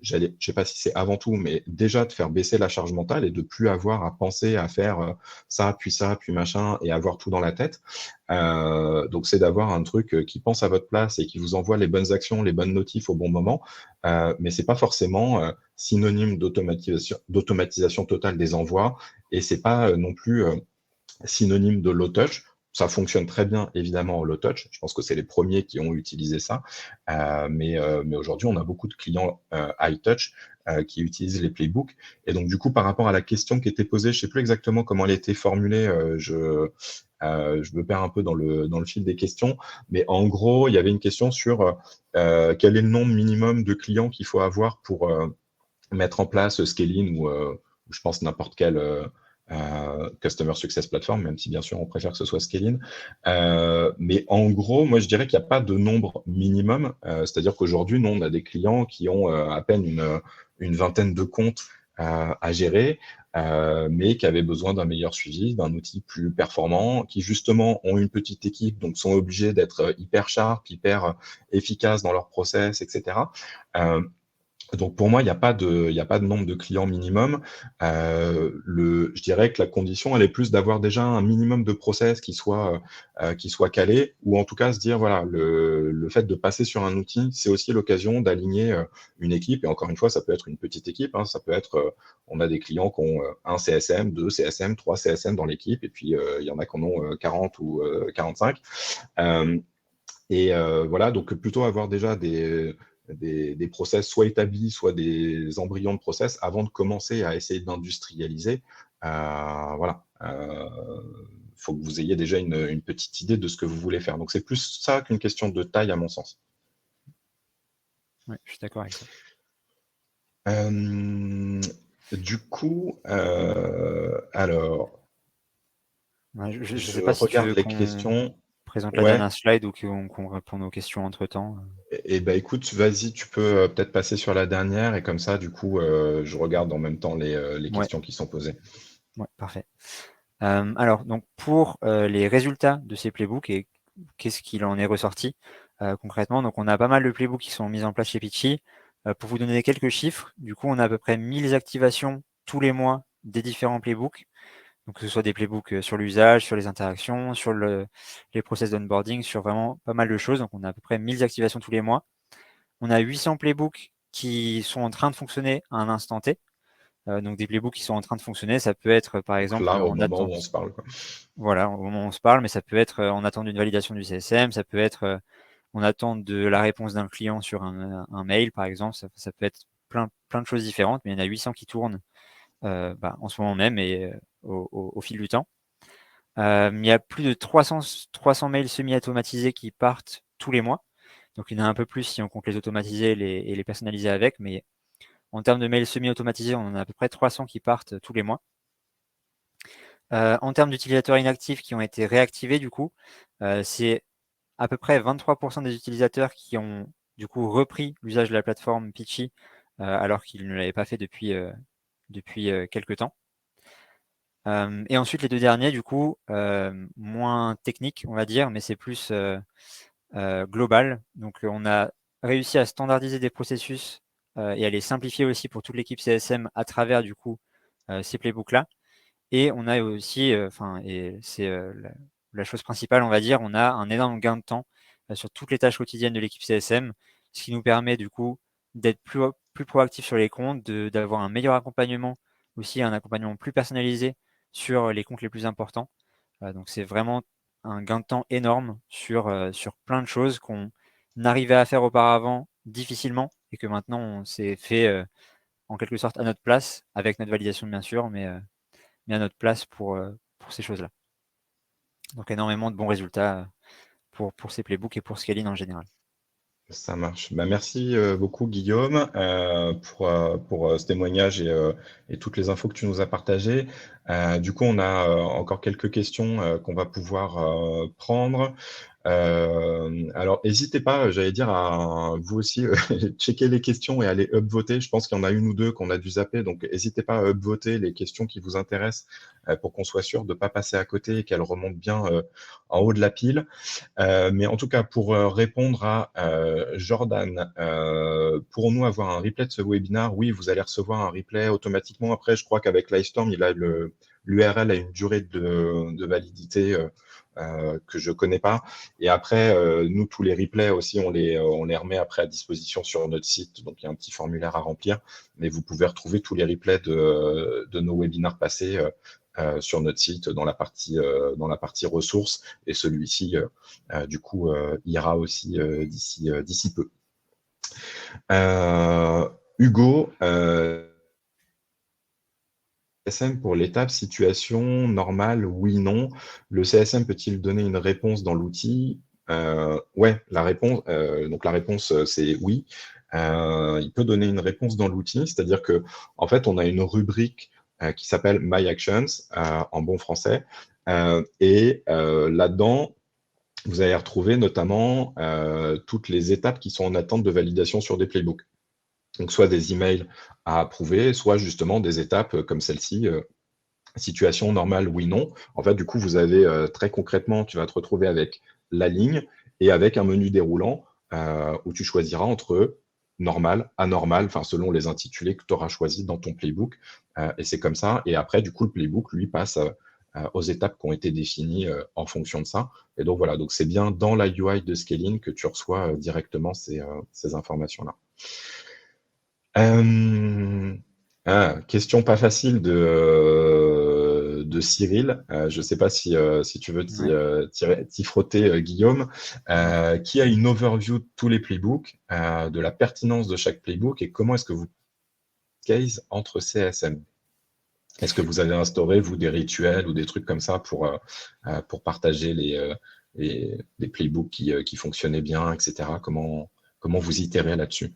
je ne sais pas si c'est avant tout, mais déjà de faire baisser la charge mentale et de plus avoir à penser à faire ça, puis machin, et avoir tout dans la tête. Donc, c'est d'avoir un truc qui pense à votre place et qui vous envoie les bonnes actions, les bonnes notifs au bon moment. Mais c'est pas forcément synonyme d'automatisation totale des envois et c'est pas non plus synonyme de low touch. Ça fonctionne très bien, évidemment, en low touch. Je pense que c'est les premiers qui ont utilisé ça. Mais aujourd'hui, on a beaucoup de clients high touch qui utilisent les playbooks. Et donc, du coup, par rapport à la question qui était posée, je ne sais plus exactement comment elle était formulée. Je me perds un peu dans le fil des questions. Mais en gros, il y avait une question sur quel est le nombre minimum de clients qu'il faut avoir pour mettre en place Scalin ou je pense n'importe quel Customer Success Platform, même si bien sûr on préfère que ce soit Scalin. Mais en gros, moi je dirais qu'il n'y a pas de nombre minimum. C'est-à-dire qu'aujourd'hui, nous, on a des clients qui ont à peine une vingtaine de comptes à gérer, mais qui avaient besoin d'un meilleur suivi, d'un outil plus performant, qui justement ont une petite équipe, donc sont obligés d'être hyper sharp, hyper efficaces dans leur process, etc. Donc pour moi, il n'y a pas de nombre de clients minimum. Je dirais que la condition, elle est plus d'avoir déjà un minimum de process qui soit calé, ou en tout cas se dire, voilà, le fait de passer sur un outil, c'est aussi l'occasion d'aligner une équipe. Et encore une fois, ça peut être une petite équipe, hein, ça peut être, on a des clients qui ont un CSM, deux CSM, trois CSM dans l'équipe, et puis il y en a qui en ont 40 ou 45. Voilà, donc plutôt avoir déjà des process soit établis, soit des embryons de process avant de commencer à essayer d'industrialiser. Voilà. Faut que vous ayez déjà une petite idée de ce que vous voulez faire. Donc c'est plus ça qu'une question de taille à mon sens. Ouais, je suis d'accord avec ça. Du coup, alors, Ouais, je je sais pas si tu regarde veux les qu'on questions. présente la Ouais. dernière slide ou qu'on réponde aux questions entre-temps. Et ben écoute, vas-y, tu peux peut-être passer sur la dernière et comme ça, du coup, je regarde en même temps les Ouais, questions qui sont posées. ouais, parfait. Alors, donc pour les résultats de ces playbooks et qu'est-ce qu'il en est ressorti concrètement, donc on a pas mal de playbooks qui sont mis en place chez Pitchy. Pour vous donner quelques chiffres, du coup, on a à peu près 1000 activations tous les mois des différents playbooks. Donc, que ce soit des playbooks sur l'usage, sur les interactions, sur les process d'onboarding, sur vraiment pas mal de choses. Donc, on a à peu près 1000 activations tous les mois. On a 800 playbooks qui sont en train de fonctionner à un instant T. Donc, des playbooks qui sont en train de fonctionner, ça peut être, par Donc exemple, là, au en moment où on attente. se parle, quoi. Voilà, au moment où on se parle, mais ça peut être en attente d'une validation du CSM, ça peut être en attente de la réponse d'un client sur un mail, par exemple. Ça peut être plein de choses différentes, mais il y en a 800 qui tournent en ce moment même et au fil du temps. Il y a plus de 300 mails semi-automatisés qui partent tous les mois. Donc il y en a un peu plus si on compte les automatisés et les personnalisés avec, mais en termes de mails semi-automatisés, on en a à peu près 300 qui partent tous les mois. En termes d'utilisateurs inactifs qui ont été réactivés, du coup, c'est à peu près 23% des utilisateurs qui ont du coup repris l'usage de la plateforme Pitchy alors qu'ils ne l'avaient pas fait depuis quelques temps. Et ensuite, les deux derniers, du coup, moins techniques, on va dire, mais c'est plus global. Donc, on a réussi à standardiser des processus et à les simplifier aussi pour toute l'équipe CSM à travers, du coup, ces playbooks-là. Et on a aussi, et c'est la chose principale, on va dire, on a un énorme gain de temps sur toutes les tâches quotidiennes de l'équipe CSM, ce qui nous permet, du coup, d'être plus proactif sur les comptes, d'avoir un meilleur accompagnement, aussi un accompagnement plus personnalisé sur les comptes les plus importants. Donc c'est vraiment un gain de temps énorme sur plein de choses qu'on arrivait à faire auparavant difficilement et que maintenant on s'est fait en quelque sorte à notre place, avec notre validation bien sûr, mais à notre place pour ces choses-là. Donc énormément de bons résultats pour ces playbooks et pour Scalin en général. Ça marche. Bah, merci beaucoup, Guillaume, pour ce témoignage et toutes les infos que tu nous as partagées. Du coup, on a encore quelques questions qu'on va pouvoir prendre. Alors, n'hésitez pas, j'allais dire, à vous aussi checker les questions et aller upvoter. Je pense qu'il y en a une ou deux qu'on a dû zapper, donc n'hésitez pas à upvoter les questions qui vous intéressent pour qu'on soit sûr de ne pas passer à côté et qu'elles remontent bien en haut de la pile. Mais en tout cas, pour répondre à Jordan, pourrons-nous avoir un replay de ce webinaire? Oui, vous allez recevoir un replay automatiquement. Après, je crois qu'avec Livestorm, l'URL a une durée de validité que je connais pas. Et après, nous, tous les replays aussi, on les remet après à disposition sur notre site. Donc, il y a un petit formulaire à remplir. Mais vous pouvez retrouver tous les replays de nos webinaires passés sur notre site dans la partie ressources. Et celui-ci, du coup, ira aussi d'ici peu. Hugo, CSM pour l'étape situation normale, oui, non. Le CSM peut-il donner une réponse dans l'outil? Ouais, la réponse, c'est oui. Il peut donner une réponse dans l'outil, c'est-à-dire que en fait, on a une rubrique qui s'appelle My Actions en bon français. Là-dedans, vous allez retrouver notamment toutes les étapes qui sont en attente de validation sur des playbooks. Donc, soit des emails à approuver, soit justement des étapes comme celle-ci, situation normale, oui, non. En fait, du coup, vous avez très concrètement, tu vas te retrouver avec la ligne et avec un menu déroulant où tu choisiras entre normal, anormal, enfin selon les intitulés que tu auras choisis dans ton playbook. Et c'est comme ça. Et après, du coup, le playbook, lui, passe aux étapes qui ont été définies en fonction de ça. Et donc voilà, donc c'est bien dans la UI de Scaling que tu reçois directement ces informations-là. Question pas facile de Cyril. Je ne sais pas si tu veux Ouais. t'y frotter, Guillaume. Ouais. Qui a une overview de tous les playbooks, de la pertinence de chaque playbook et comment est-ce que vous case entre CSM? Est-ce que vous avez instauré, vous, des rituels ou des trucs comme ça pour partager les playbooks qui fonctionnaient bien, etc. Comment vous itérez là-dessus?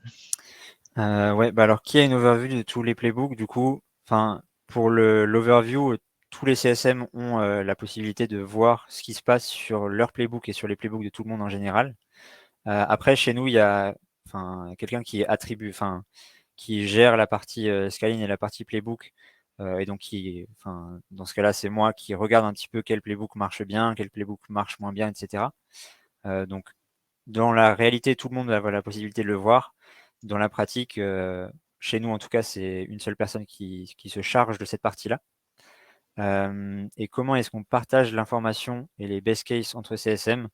Ouais, bah alors qui a une overview de tous les playbooks du coup, enfin pour l'overview, tous les CSM ont la possibilité de voir ce qui se passe sur leur playbook et sur les playbooks de tout le monde en général. Après chez nous, il y a quelqu'un qui attribue, qui gère la partie scaling et la partie playbook. Et donc dans ce cas-là, c'est moi qui regarde un petit peu quel playbook marche bien, quel playbook marche moins bien, etc. Donc dans la réalité, tout le monde va avoir la possibilité de le voir. Dans la pratique, chez nous en tout cas, c'est une seule personne qui se charge de cette partie-là. Et comment est-ce qu'on partage l'information et les best case entre CSM?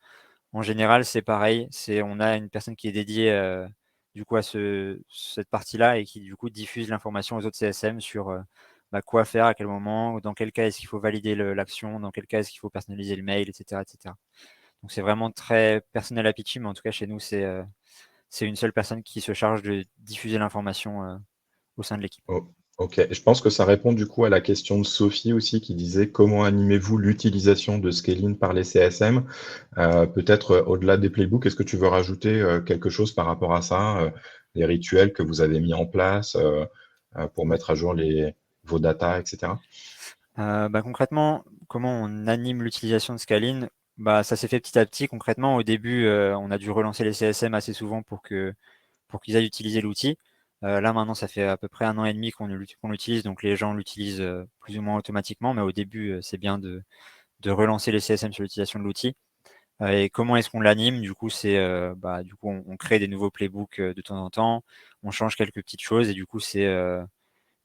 En général, c'est pareil, on a une personne qui est dédiée, du coup à cette partie-là et qui du coup diffuse l'information aux autres CSM sur, quoi faire, à quel moment, dans quel cas est-ce qu'il faut valider l'action, dans quel cas est-ce qu'il faut personnaliser le mail, et cetera, et cetera. Donc c'est vraiment très personnel à Pitchy, mais en tout cas chez nous, c'est une seule personne qui se charge de diffuser l'information au sein de l'équipe. Oh, ok, je pense que ça répond du coup à la question de Sophie aussi qui disait comment animez-vous l'utilisation de Scaling par les CSM? Peut-être au-delà des playbooks, est-ce que tu veux rajouter quelque chose par rapport à ça, les rituels que vous avez mis en place pour mettre à jour vos datas, etc. Concrètement, comment on anime l'utilisation de Scaling? Ça s'est fait petit à petit. Concrètement, au début, on a dû relancer les CSM assez souvent pour qu'ils aillent utiliser l'outil. Là, maintenant, ça fait à peu près 1 an et demi qu'on l'utilise, donc les gens l'utilisent plus ou moins automatiquement. Mais au début, c'est bien de relancer les CSM sur l'utilisation de l'outil. Et comment est-ce qu'on l'anime? Du coup, on crée des nouveaux playbooks de temps en temps. On change quelques petites choses et du coup, c'est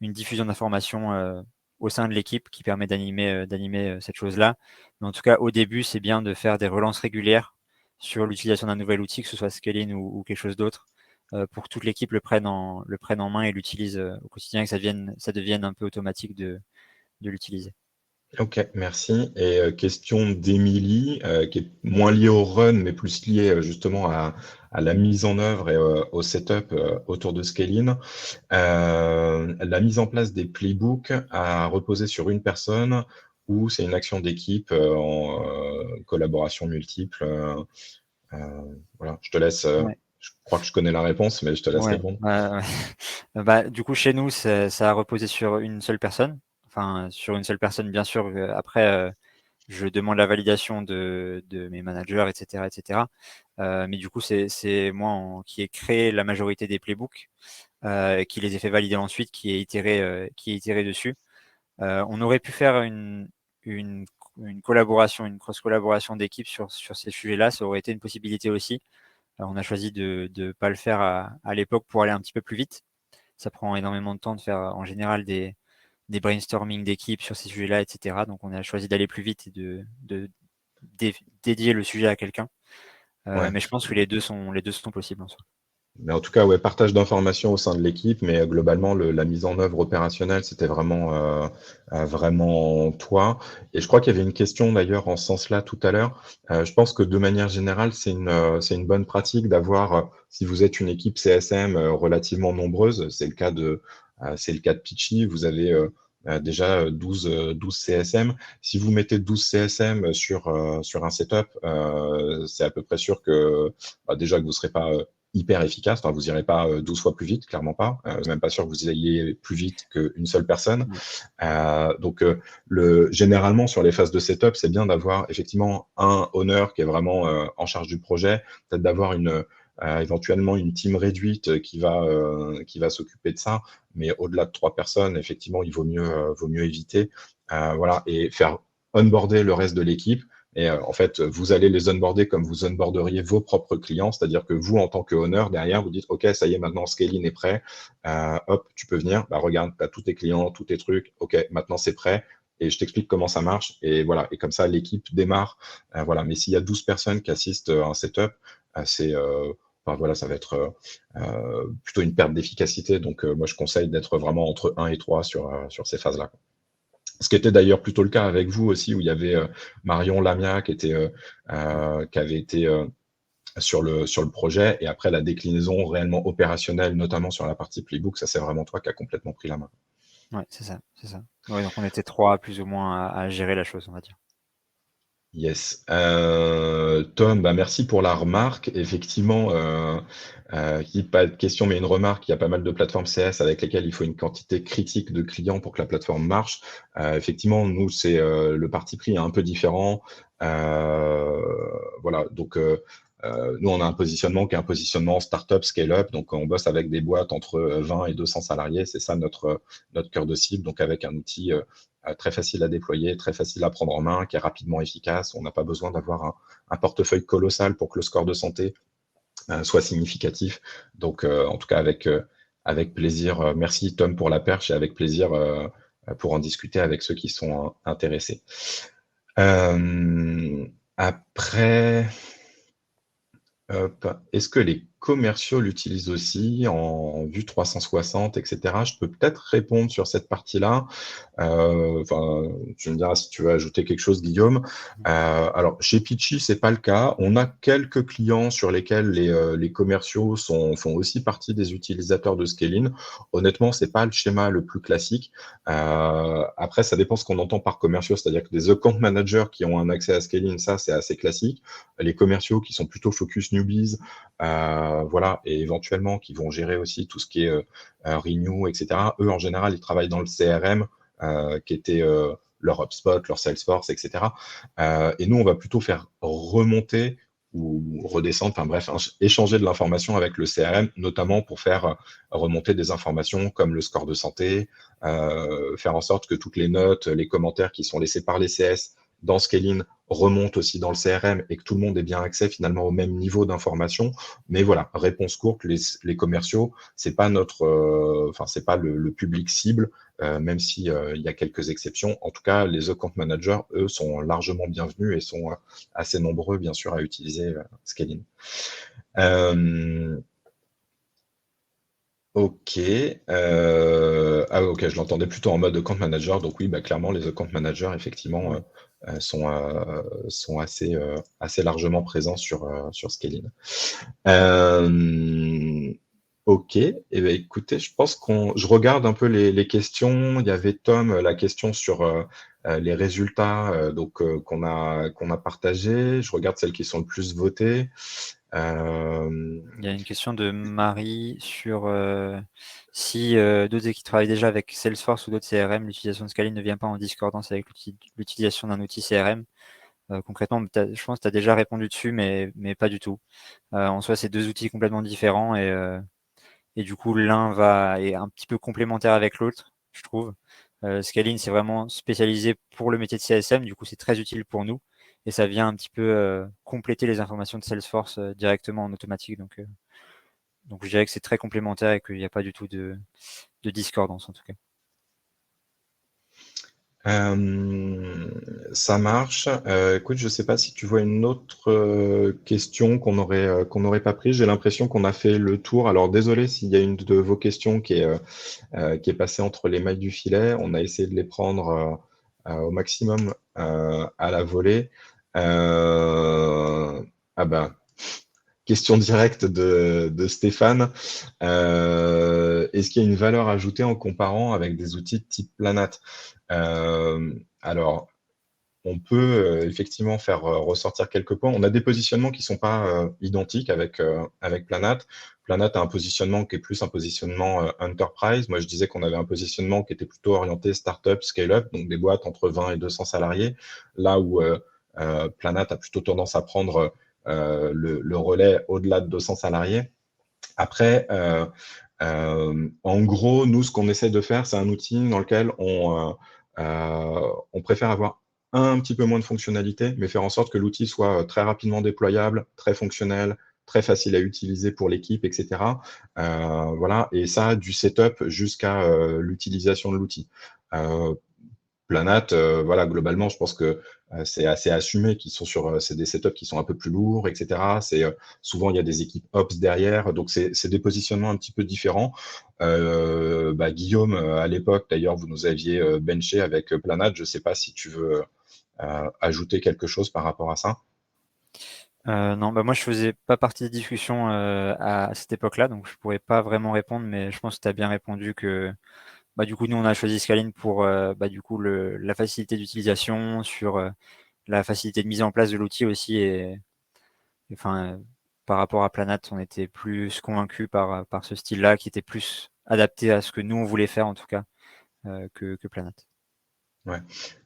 une diffusion d'informations au sein de l'équipe qui permet d'animer cette chose-là. Mais en tout cas, au début, c'est bien de faire des relances régulières sur l'utilisation d'un nouvel outil, que ce soit Scaling ou quelque chose d'autre, pour que toute l'équipe le prenne en main et l'utilise au quotidien, que ça devienne un peu automatique de l'utiliser. Ok, merci. Et question d'Émilie, qui est moins liée au run, mais plus liée justement à la mise en œuvre et au setup autour de Scaling. La mise en place des playbooks a reposé sur une personne ou c'est une action d'équipe en collaboration multiple. Voilà, je te laisse. Ouais. Je crois que je connais la réponse, mais je te laisse Ouais, répondre. ouais. Du coup, chez nous, ça a reposé sur une seule personne. Enfin, sur une seule personne, bien sûr. Après, je demande la validation de mes managers, etc., etc. Mais du coup, c'est moi qui ai créé la majorité des playbooks, qui les ai fait valider ensuite, qui ai itéré dessus. On aurait pu faire une collaboration, une cross-collaboration d'équipe sur ces sujets-là. Ça aurait été une possibilité aussi. On a choisi de ne pas le faire à l'époque pour aller un petit peu plus vite. Ça prend énormément de temps de faire en général des brainstorming d'équipe sur ces sujets-là, etc. Donc on a choisi d'aller plus vite et de dédier le sujet à quelqu'un. Ouais. Mais je pense que les deux sont possibles en soi. Mais en tout cas, ouais, partage d'informations au sein de l'équipe, mais globalement, la mise en œuvre opérationnelle, c'était vraiment toi. Et je crois qu'il y avait une question d'ailleurs en ce sens-là tout à l'heure. Je pense que de manière générale, c'est une bonne pratique d'avoir, si vous êtes une équipe CSM relativement nombreuse, c'est le cas de Pitchy, vous avez déjà 12 CSM. Si vous mettez 12 CSM sur un setup, c'est à peu près sûr que déjà que vous ne serez pas hyper efficace. Enfin, vous n'irez pas 12 fois plus vite, clairement pas. Je suis même pas sûr que vous ayez plus vite qu'une seule personne. Donc, généralement, sur les phases de setup, c'est bien d'avoir effectivement un owner qui est vraiment en charge du projet, peut-être d'avoir éventuellement une team réduite qui va s'occuper de ça. Mais au-delà de 3 personnes, effectivement, il vaut mieux éviter. Voilà, et faire onboarder le reste de l'équipe. Et en fait, vous allez les onboarder comme vous onboarderiez vos propres clients, c'est-à-dire que vous, en tant que owner, derrière, vous dites, OK, ça y est, maintenant, Scaling est prêt. Hop, tu peux venir. Bah, regarde, tu as tous tes clients, tous tes trucs. OK, maintenant, c'est prêt. Et je t'explique comment ça marche. Et voilà. Et comme ça, l'équipe démarre. Voilà. Mais s'il y a 12 personnes qui assistent à un setup, enfin, voilà, ça va être plutôt une perte d'efficacité. Donc, moi, je conseille d'être vraiment entre 1 et 3 sur ces phases-là. Ce qui était d'ailleurs plutôt le cas avec vous aussi, où il y avait Marion Lamia qui avait été sur le projet, et après la déclinaison réellement opérationnelle, notamment sur la partie playbook, ça c'est vraiment toi qui as complètement pris la main. Ouais, c'est ça. Ouais, donc on était 3 plus ou moins à gérer la chose, on va dire. Yes. Tom, bah merci pour la remarque. Effectivement, pas de question, mais une remarque, il y a pas mal de plateformes CS avec lesquelles il faut une quantité critique de clients pour que la plateforme marche. Effectivement, nous, c'est le parti pris est un peu différent. Voilà, donc nous, on a un positionnement qui est un positionnement startup, scale-up. Donc, on bosse avec des boîtes entre 20 et 200 salariés. C'est ça notre cœur de cible. Donc, avec un outil très facile à déployer, très facile à prendre en main, qui est rapidement efficace. On n'a pas besoin d'avoir un portefeuille colossal pour que le score de santé soit significatif. Donc, en tout cas, avec plaisir. Merci Tom pour la perche et avec plaisir pour en discuter avec ceux qui sont intéressés. Après, est-ce que les commerciaux l'utilisent aussi en vue 360, etc. Je peux peut-être répondre sur cette partie-là. Enfin, tu me diras si tu veux ajouter quelque chose, Guillaume. Alors, chez Pitchy, c'est pas le cas. On a quelques clients sur lesquels les commerciaux font aussi partie des utilisateurs de Scaling. Honnêtement, c'est pas le schéma le plus classique. Après, ça dépend ce qu'on entend par commerciaux, c'est-à-dire que des account managers qui ont un accès à Scaling, ça, c'est assez classique. Les commerciaux qui sont plutôt focus newbies, voilà, et éventuellement qui vont gérer aussi tout ce qui est renew, etc. Eux, en général, ils travaillent dans le CRM, qui était leur HubSpot, leur Salesforce, etc. Et nous, on va plutôt faire remonter ou redescendre, enfin bref, échanger de l'information avec le CRM, notamment pour faire remonter des informations comme le score de santé, faire en sorte que toutes les notes, les commentaires qui sont laissés par les CS dans Scaling remontent aussi dans le CRM et que tout le monde ait bien accès finalement au même niveau d'information. Mais voilà, réponse courte, les commerciaux, c'est pas c'est pas le public cible, même si il y a quelques exceptions. En tout cas, les account managers, eux, sont largement bienvenus et sont assez nombreux, bien sûr, à utiliser Scaling. Ok. Ok, je l'entendais plutôt en mode account manager. Donc oui, bah, clairement, les account managers, effectivement, sont assez largement présents sur Scaling. Ok. Eh bien, écoutez, je pense je regarde un peu les questions. Il y avait Tom, la question sur les résultats qu'on a partagés. Je regarde celles qui sont le plus votées. Il y a une question de Marie sur si d'autres équipes travaillent déjà avec Salesforce ou d'autres CRM, l'utilisation de Scaling ne vient pas en discordance avec l'utilisation d'un outil CRM. Concrètement, je pense que tu as déjà répondu dessus, mais pas du tout. En soi, c'est deux outils complètement différents et du coup, l'un est un petit peu complémentaire avec l'autre, je trouve. Scaling, c'est vraiment spécialisé pour le métier de CSM, du coup, c'est très utile pour nous et ça vient un petit peu compléter les informations de Salesforce directement en automatique. Donc, je dirais que c'est très complémentaire et qu'il n'y a pas du tout de discordance en tout cas. Ça marche. Écoute, je sais pas si tu vois une autre question qu'on n'aurait pas prise. J'ai l'impression qu'on a fait le tour. Alors désolé s'il y a une de vos questions qui est passée entre les mailles du filet. On a essayé de les prendre au maximum à la volée. Ah ben, question directe de Stéphane. Est-ce qu'il y a une valeur ajoutée en comparant avec des outils de type Planat? Alors, on peut effectivement faire ressortir quelques points. On a des positionnements qui sont pas identiques avec Planat. Planat a un positionnement qui est plus un positionnement enterprise. Moi, je disais qu'on avait un positionnement qui était plutôt orienté startup, scale-up, donc des boîtes entre 20 et 200 salariés, là où Planat a plutôt tendance à prendre le relais au-delà de 200 salariés. Après, en gros, nous, ce qu'on essaie de faire, c'est un outil dans lequel on préfère avoir un petit peu moins de fonctionnalités, mais faire en sorte que l'outil soit très rapidement déployable, très fonctionnel, très facile à utiliser pour l'équipe, etc. Voilà, et ça, du setup jusqu'à l'utilisation de l'outil. Planat, voilà, globalement, je pense que c'est assez assumé qu'ils sont c'est des setups qui sont un peu plus lourds, etc. Souvent il y a des équipes ops derrière, donc c'est des positionnements un petit peu différents. Guillaume, à l'époque, d'ailleurs, vous nous aviez benché avec Planat. Je ne sais pas si tu veux ajouter quelque chose par rapport à ça. Non, moi je faisais pas partie des discussions à cette époque-là, donc je pourrais pas vraiment répondre, mais je pense que tu as bien répondu que du coup nous on a choisi Scalene pour du coup la facilité d'utilisation, sur la facilité de mise en place de l'outil aussi, enfin par rapport à Planat, on était plus convaincus par ce style-là qui était plus adapté à ce que nous on voulait faire en tout cas que Planat. Ouais.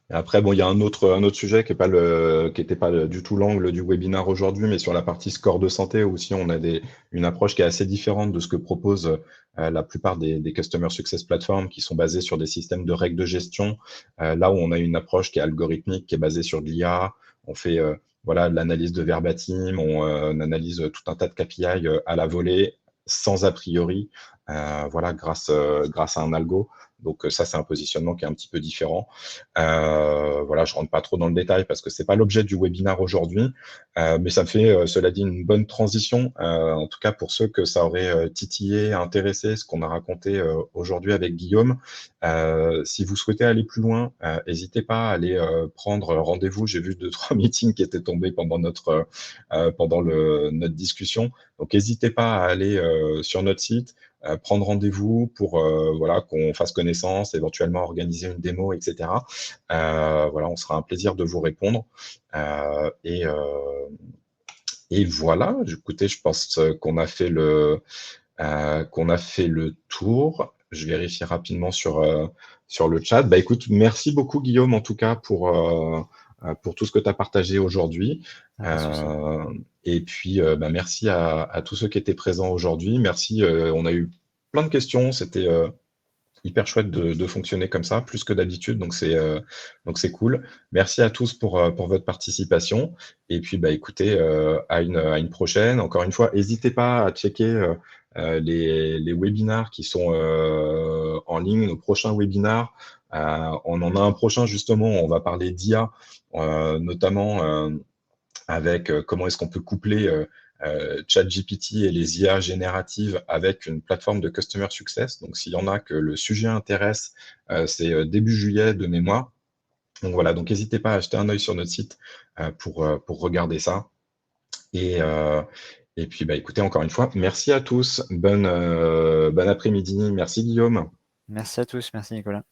Et après, bon, il y a un autre sujet qui n'était pas du tout l'angle du webinaire aujourd'hui, mais sur la partie score de santé aussi, on a une approche qui est assez différente de ce que proposent la plupart des Customer Success Platforms qui sont basés sur des systèmes de règles de gestion. Là où on a une approche qui est algorithmique, qui est basée sur de l'IA, on fait voilà, de l'analyse de verbatim, on analyse tout un tas de KPI à la volée, sans a priori, voilà, grâce à un algo. Donc ça, c'est un positionnement qui est un petit peu différent. Voilà, je rentre pas trop dans le détail parce que c'est pas l'objet du webinaire aujourd'hui, mais ça me fait, cela dit, une bonne transition, en tout cas pour ceux que ça aurait titillé, intéressé, ce qu'on a raconté aujourd'hui avec Guillaume. Si vous souhaitez aller plus loin, n'hésitez pas à aller prendre rendez-vous. J'ai vu 2-3 meetings qui étaient tombés pendant notre discussion. Donc n'hésitez pas à aller sur notre site, prendre rendez-vous pour voilà, qu'on fasse connaissance, éventuellement organiser une démo, etc. Voilà, on sera un plaisir de vous répondre. Et voilà, écoutez, je pense qu'on a fait le tour. Je vérifie rapidement sur le chat. Bah, écoute, merci beaucoup, Guillaume, en tout cas, pour tout ce que tu as partagé aujourd'hui. Pas de souci. Et puis, merci à tous ceux qui étaient présents aujourd'hui. Merci. On a eu plein de questions. C'était hyper chouette de fonctionner comme ça, plus que d'habitude. Donc c'est cool. Merci à tous pour votre participation. Et puis, écoutez, à une prochaine. Encore une fois, n'hésitez pas à checker les webinars qui sont en ligne, nos prochains webinars. On en a un prochain, justement, on va parler d'IA, notamment avec comment est-ce qu'on peut coupler ChatGPT et les IA génératives avec une plateforme de Customer Success. Donc, s'il y en a que le sujet intéresse, c'est début juillet de mémoire. Donc voilà, donc n'hésitez pas à jeter un œil sur notre site pour regarder ça. Et puis, écoutez, encore une fois, merci à tous. Bon après-midi. Merci Guillaume. Merci à tous, merci Nicolas.